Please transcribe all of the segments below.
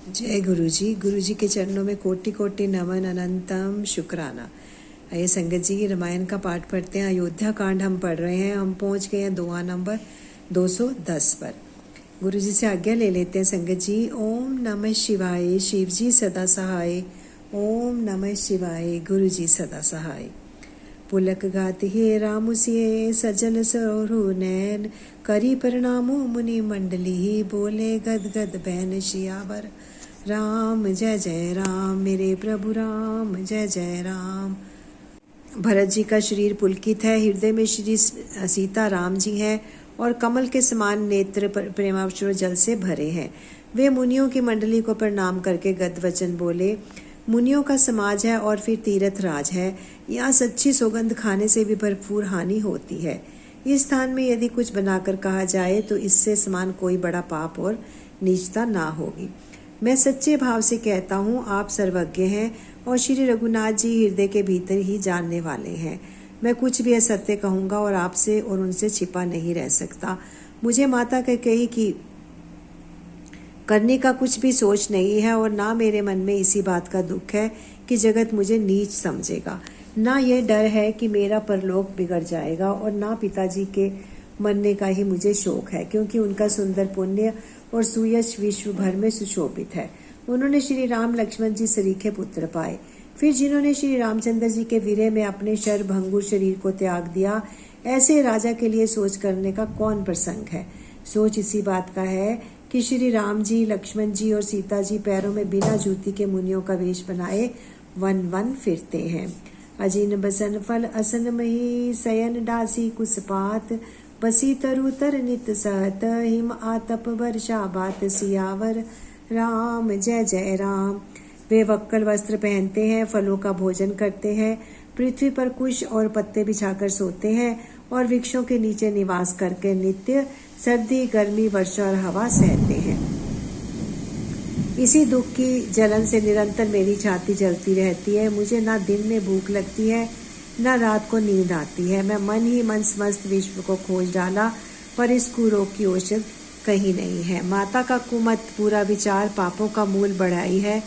जय गुरु जी के चरणों में कोटि कोटि नमन अनंतम शुक्राना। आइए संगत जी रामायण का पाठ पढ़ते हैं। अयोध्या कांड हम पढ़ रहे हैं। हम पहुंच गए हैं दोहा नंबर 210 पर। गुरु जी से आज्ञा ले लेते हैं संगत जी। ओम नमः शिवाय, शिव जी सदा सहाय। ओम नमः शिवाय, गुरु जी सदा सहाय। पुलक गात हे राम सिए, सजल सरोरु नैन। करी प्रणामो मुनि मंडली, बोले गद गद बैन सियावर। राम जय जय राम, मेरे प्रभु राम जय जय राम। भरत जी का शरीर पुलकित है, हृदय में श्री सीता राम जी हैं और कमल के समान नेत्र प्रेमाश्रु जल से भरे हैं। वे मुनियों की मंडली को प्रणाम करके गद वचन बोले। मुनियों का समाज है और फिर तीर्थ राज है। यहाँ सच्ची सौगंध खाने से भी भरपूर हानि होती है। इस स्थान में यदि कुछ बनाकर कहा जाए तो इससे समान कोई बड़ा पाप और नीचता ना होगी। मैं सच्चे भाव से कहता हूँ, आप सर्वज्ञ हैं और श्री रघुनाथ जी हृदय के भीतर ही जानने वाले हैं। मैं कुछ भी असत्य कहूँगा और आपसे और उनसे छिपा नहीं रह सकता। मुझे माता कैकेयी की करने का कुछ भी सोच नहीं है और ना मेरे मन में इसी बात का दुख है कि जगत मुझे नीच समझेगा। ना यह डर है कि मेरा परलोक बिगड़ जाएगा और ना पिताजी के मरने का ही मुझे शोक है, क्योंकि उनका सुंदर पुण्य और सुयश विश्व भर में सुशोभित है। उन्होंने श्री राम लक्ष्मण जी सरीखे पुत्र पाए। फिर जिन्होंने श्री रामचंद्र जी के विरह में अपने शरभंगुर शरीर को त्याग दिया, ऐसे राजा के लिए सोच करने का कौन प्रसंग है। सोच इसी बात का है कि श्री राम जी, लक्ष्मण जी और सीता जी पैरों में बिना जूती के मुनियों का वेश बनाए वन वन फिरते हैं। अजिन बसन फल असन मही, शयन डासी कुसपात। बसी तरु तर नित सहत, हिम आतप वर्षा बात सियावर। राम जय जय राम। वे वक्कल वस्त्र पहनते हैं, फलों का भोजन करते हैं, पृथ्वी पर कुश और पत्ते बिछाकर सोते हैं और वृक्षों के नीचे निवास करके नित्य सर्दी, गर्मी, वर्षा और हवा सहते हैं। इसी दुख की जलन से निरंतर मेरी छाती जलती रहती है। मुझे ना दिन में भूख लगती है न रात को नींद आती है। मैं मन ही मन समस्त विश्व को खोज डाला, पर इस कुरोग की औषध कहीं नहीं है। माता का कुमत पूरा विचार पापों का मूल बढ़ाई है।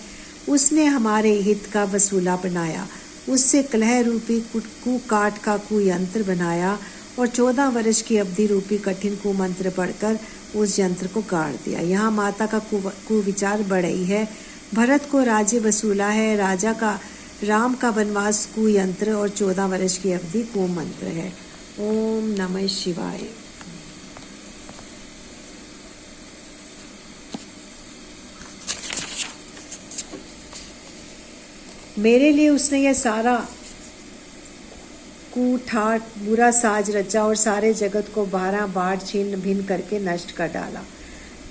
उसने हमारे हित का वसूला बनाया, उससे कलह रूपी कुकाट का कुयंत्र बनाया और 14 वर्ष की अवधि रूपी कठिन कुमंत्र पढ़कर उस यंत्र को गाड़ दिया। यहाँ माता का कुविचार बढ़ई है। भरत को राज्य वसूला है। राजा का राम का वनवास कुयंत्र और 14 वर्ष की अवधि कुमंत्र है। ओम नमः शिवाय। मेरे लिए उसने यह सारा कूठाट बुरा साज रचा और सारे जगत को 12 बार छिन्न भिन्न करके नष्ट कर डाला।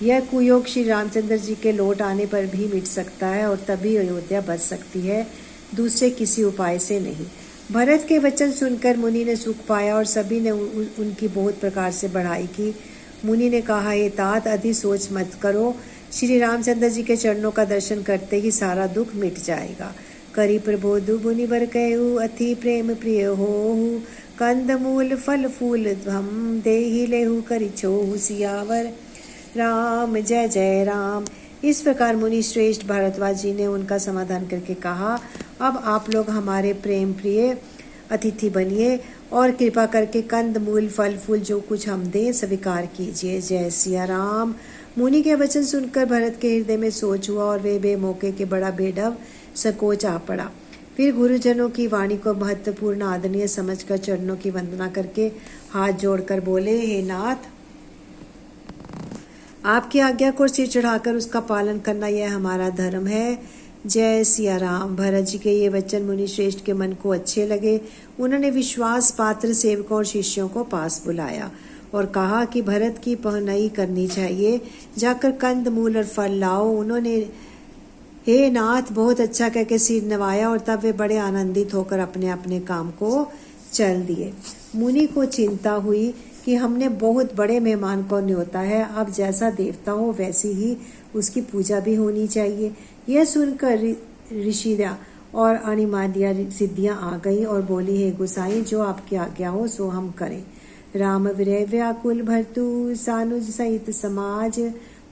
यह कुयोग श्री रामचंद्र जी के लौट आने पर भी मिट सकता है और तभी अयोध्या बच सकती है, दूसरे किसी उपाय से नहीं। भरत के वचन सुनकर मुनि ने सुख पाया और सभी ने उनकी बहुत प्रकार से बढ़ाई की। मुनि ने कहा, हे तात, अधिक सोच मत करो। श्री रामचंद्र जी के चरणों का दर्शन करते ही सारा दुख मिट जाएगा। करी प्रबोधु मुनिवर कहु, अति प्रेम प्रिय होहु। कंद मूल फल फूल ध्वम, देहि लेहु करि छोहु सियावर। राम जय जय राम। इस प्रकार मुनि श्रेष्ठ भारद्वाज जी ने उनका समाधान करके कहा, अब आप लोग हमारे प्रेम प्रिय अतिथि बनिए और कृपा करके कंद मूल फल फूल जो कुछ हम दें स्वीकार कीजिए। जय सिया राम। मुनि के वचन सुनकर भरत के हृदय में सोच हुआ और वे बेमौके के बड़ा बेढब संकोच आ पड़ा। फिर गुरुजनों की वाणी को महत्वपूर्ण आदरणीय समझकर चरणों की वंदना करके हाथ जोड़कर बोले, हे नाथ, आपकी आज्ञा को सिर चढ़ाकर उसका पालन करना यह हमारा धर्म है। जय सिया राम। भरत जी के ये वचन मुनि श्रेष्ठ के मन को अच्छे लगे। उन्होंने विश्वास पात्र सेवकों और शिष्यों को पास बुलाया और कहा कि भरत की पहनाई करनी चाहिए, जाकर कंद मूल और फल लाओ। उन्होंने हे नाथ बहुत अच्छा कहकर सिर नवाया और तब वे बड़े आनंदित होकर अपने अपने काम को चल दिए। मुनि को चिंता हुई कि हमने बहुत बड़े मेहमान को न्योता है, अब जैसा देवता हो वैसी ही उसकी पूजा भी होनी चाहिए। यह सुनकर ऋषिया और अणिमादिया सिद्धियां आ गईं और बोली, हे गुसाई, जो आपकी आज्ञा हो सो हम करें। राम विरह व्याकुल भरतु, सानुज सहित समाज।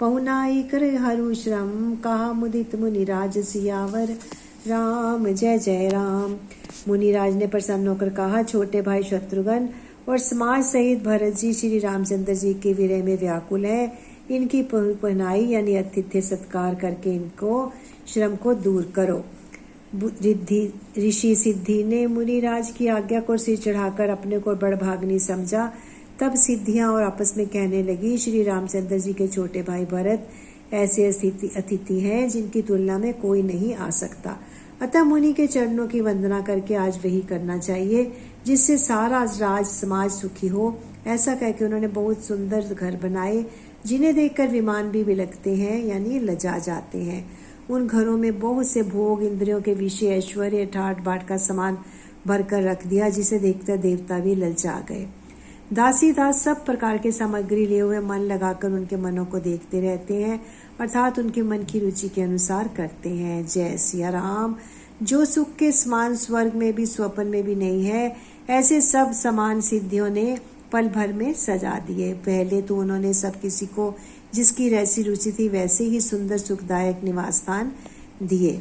पहुनाई कर हरु श्रम, कहा मुदित मुनिराज सियावर राम जय जय राम। मुनिराज ने प्रसन्न होकर कहा, छोटे भाई शत्रुघ्न और समाज सहित भरत जी श्री रामचंद्र जी के विरह में व्याकुल है। इनकी पहुनाई यानी आतिथ्य सत्कार करके इनको श्रम को दूर करो। ऋषि सिद्धि ने मुनिराज की आज्ञा को सिर चढ़ाकर अपने को बड़भाग्नि समझा। तब सिद्धियां और आपस में कहने लगी, श्री रामचंद्र जी के छोटे भाई भरत ऐसे अतिथि हैं जिनकी तुलना में कोई नहीं आ सकता। अतः मुनि के चरणों की वंदना करके आज वही करना चाहिए जिससे सारा राज समाज सुखी हो। ऐसा कहकर उन्होंने बहुत सुंदर घर बनाए जिन्हें देखकर विमान भी बिलखते हैं यानी लजा जाते हैं। उन घरों में बहुत से भोग, इंद्रियों के विषय, ऐश्वर्य, ठाट बाट का सामान भरकर रख दिया जिसे देखकर देवता भी ललचा गए। दासी दास सब प्रकार के सामग्री लिए हुए मन लगाकर उनके मनों को देखते रहते हैं, अर्थात उनके मन की रुचि के अनुसार करते हैं। जय सिया राम। जो सुख के समान स्वर्ग में भी स्वप्न में भी नहीं है, ऐसे सब समान सिद्धियों ने पल भर में सजा दिए। पहले तो उन्होंने सब किसी को जिसकी जैसी रुचि थी वैसे ही सुंदर सुखदायक निवास स्थान दिए।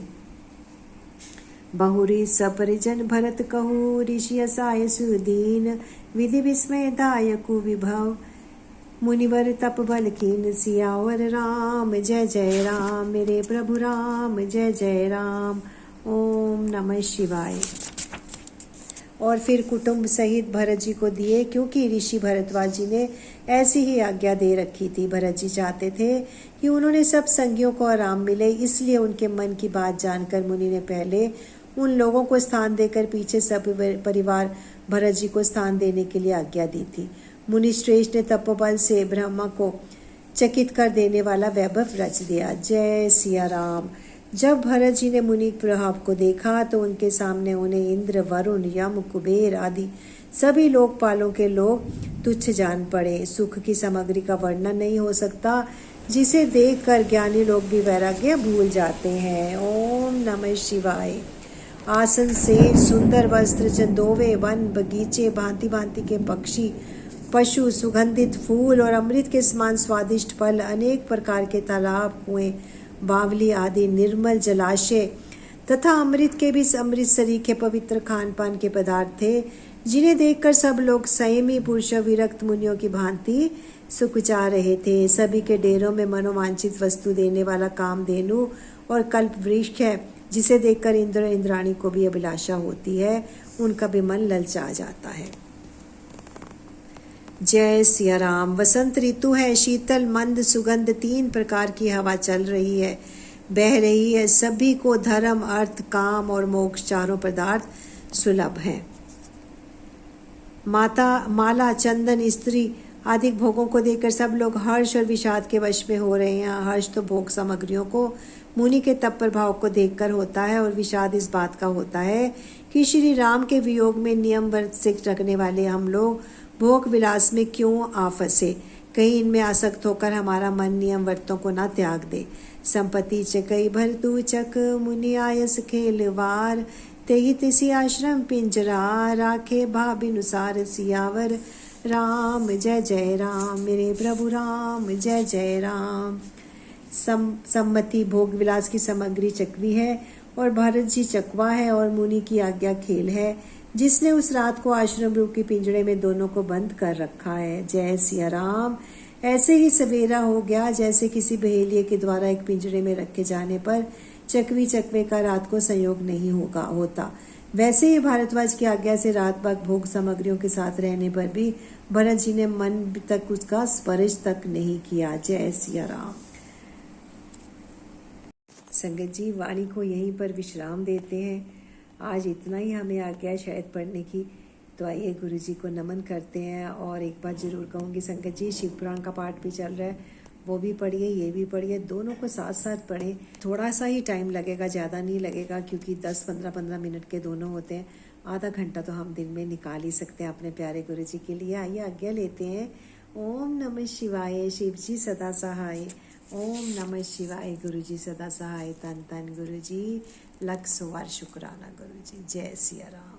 बहुरी सपरिजन भरत कहू, ऋषि असाय सुदीन, विधि विस्मय दायकु विभव, मुनिवर तप बल कीन, सियावर राम जय जय राम। मेरे प्रभु राम जय जय राम। ओम नमः शिवाय। और फिर कुटुंब सहित भरत जी को दिए, क्योंकि ऋषि भरद्वाज जी ने ऐसी ही आज्ञा दे रखी थी। भरत जी चाहते थे कि उन्होंने सब संगियों को आराम मिले, इसलिए उनके मन की बात जानकर मुनि ने पहले उन लोगों को स्थान देकर पीछे सब परिवार भरत जी को स्थान देने के लिए आज्ञा दी थी। मुनि श्रेष्ठ ने तपोबल से ब्रह्मा को चकित कर देने वाला वैभव रच दिया। जय सिया राम। जब भरत जी ने मुनि प्रभाव को देखा तो उनके सामने उन्हें इंद्र, वरुण, यम, कुबेर आदि सभी लोकपालों के लोग तुच्छ जान पड़े। सुख की सामग्री का वर्णन नहीं हो सकता, जिसे देखकर ज्ञानी लोग भी वैराग्य भूल जाते हैं। ओम नमः शिवाय। आसन से सुंदर वस्त्र, चंदोवे, वन, बगीचे, भांति भांति के पक्षी, पशु, सुगंधित फूल और अमृत के समान स्वादिष्ट फल, अनेक प्रकार के तालाब, कुएं, बावली आदि निर्मल जलाशय तथा अमृत के भी अमृत सरीखे पवित्र खान पान के पदार्थ थे, जिन्हें देखकर सब लोग संयमी पुरुष विरक्त मुनियों की भांति सुकुचा रहे थे। सभी के डेरों में मनोवांछित वस्तु देने वाला कामधेनु और कल्प वृक्ष है, जिसे देखकर इंद्र इंद्राणी को भी अभिलाषा होती है, उनका भी मन ललचा जाता है। जय सिया राम। वसंत ऋतु है, शीतल मंद सुगंध 3 प्रकार की हवा चल रही है, बह रही है। सभी को धर्म, अर्थ, काम और मोक्ष चारों पदार्थ सुलभ हैं। माला, चंदन, स्त्री आदि भोगों को देखकर सब लोग हर्ष और विषाद के वश में हो रहे हैं। हर्ष तो भोग सामग्रियों को मुनि के तप प्रभाव को देखकर होता है, और विषाद इस बात का होता है कि श्री राम के वियोग में नियम व्रत से रखने वाले हम लोग भोग विलास में क्यों आ फंसे। कहीं इनमें आसक्त होकर हमारा मन नियम व्रतों को ना त्याग दे। संपत्ति चकई भर तू चक, मुनि आयस खेलवार, तेहि तिसी आश्रम पिंजरा, राखे भाबिनुसार सियावर राम जय जय राम। मेरे प्रभु राम जय जय राम। सम्मति भोग विलास की सामग्री चकवी है और भरत जी चकवा है, और मुनि की आज्ञा खेल है, जिसने उस रात को आश्रम रूप के पिंजड़े में दोनों को बंद कर रखा है। जय सिया राम। ऐसे ही सवेरा हो गया जैसे किसी बहेलिये के द्वारा एक पिंजड़े में रखे जाने पर चकवी चकवे का रात को संयोग नहीं होता, वैसे ही भारद्वाज की आज्ञा से रात भर भोग सामग्रियों के साथ रहने पर भी भरत जी ने मन तक उसका स्पर्श तक नहीं किया। जय सिया राम। संगत जी, वाणी को यहीं पर विश्राम देते हैं। आज इतना ही हमें आज्ञा है शायद पढ़ने की, तो आइए गुरु जी को नमन करते हैं। और एक बात जरूर कहूँगी संगत जी, शिव पुराण का पाठ भी चल रहा है, वो भी पढ़िए, ये भी पढ़िए, दोनों को साथ साथ पढ़ें। थोड़ा सा ही टाइम लगेगा, ज़्यादा नहीं लगेगा, क्योंकि 10-15 मिनट के दोनों होते हैं। आधा घंटा तो हम दिन में निकाल ही सकते हैं अपने प्यारे गुरु जी के लिए। आइए आज्ञा लेते हैं। ओम नमः शिवाय। शिव जी सदा सहाय। ओम नमः शिवाय। गुरु जी सदा सहाय। तन तन गुरु जी, 100 बार शुक्राना गुरु जी। जय सिया राम।